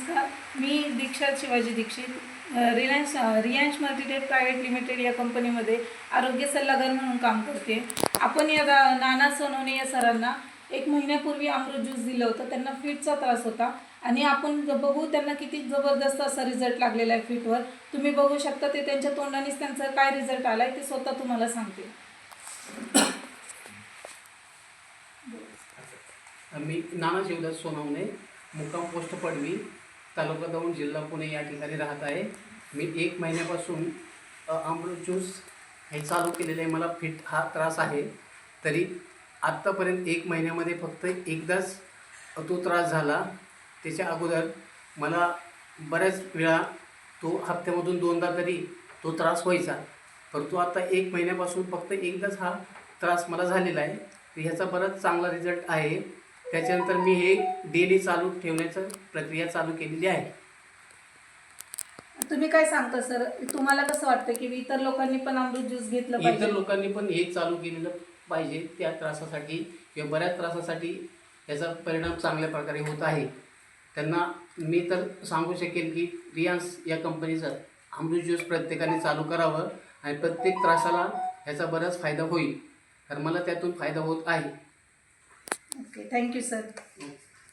नमस्कार, मी Diksha Shivaji Dixit Riyansh Multitech Private Limited या कंपनीमध्ये आरोग्य सल्लागार म्हणून काम करते. आपण या नाना सोनवणे या सरांना 1 महिन्यापूर्वी अमृत ज्यूस दिलं होतं. त्यांना फिटचा त्रास होता आणि आपण बघू त्यांना किती जबरदस्त असा रिझल्ट लागलेला आहे फिटवर. तुम्ही बघू शकता ते त्यांच्या तोंडानेच त्यांचा काय रिझल्ट आला आहे ते स्वतः तुम्हाला सांगते. मी नाना शिवदास सोनवणे, मुक्काम पोस्ट पडवी, तालुका दौंड, जिल्हा पुणे या ठिकाणी राहत आहे. मी 1 महिन्यापासून अमृत ज्यूस हे चालू केलेले आहे. मला फिट हा त्रास आहे. तरी आत्तापर्यंत 1 महिन्यामध्ये फक्त एकदाच तो त्रास झाला. त्याच्या अगोदर मला बऱ्याच वेळा तो हप्त्यामधून 2दा तरी तो त्रास व्हायचा. परंतु आता 1 महिन्यापासून फक्त एकदाच हा त्रास मला झालेला आहे. तर ह्याचा बराच चांगला रिझल्ट आहे. त्याच्यानंतर मी हे डेली चालू ठेवण्याचं प्रक्रिया चालू केलेली आहे. तुम्ही काय सांगता सर, तुम्हाला कसं वाटतं की इतर लोकांनी पण अमृत ज्यूस घेतलं पाहिजे? इतर लोकांनी पण हे चालू केलेलं पाहिजे. त्या त्रासासाठी किंवा बऱ्याच त्रासासाठी याचा परिणाम चांगल्या प्रकारे होत आहे. त्यांना मी तर सांगू शकेल की रियांश या कंपनीचं अमृत ज्यूस प्रत्येकाने चालू करावं आणि प्रत्येक त्रासाला याचा बराच फायदा होईल. तर मला त्यातून फायदा होत आहे. Okay, thank you sir.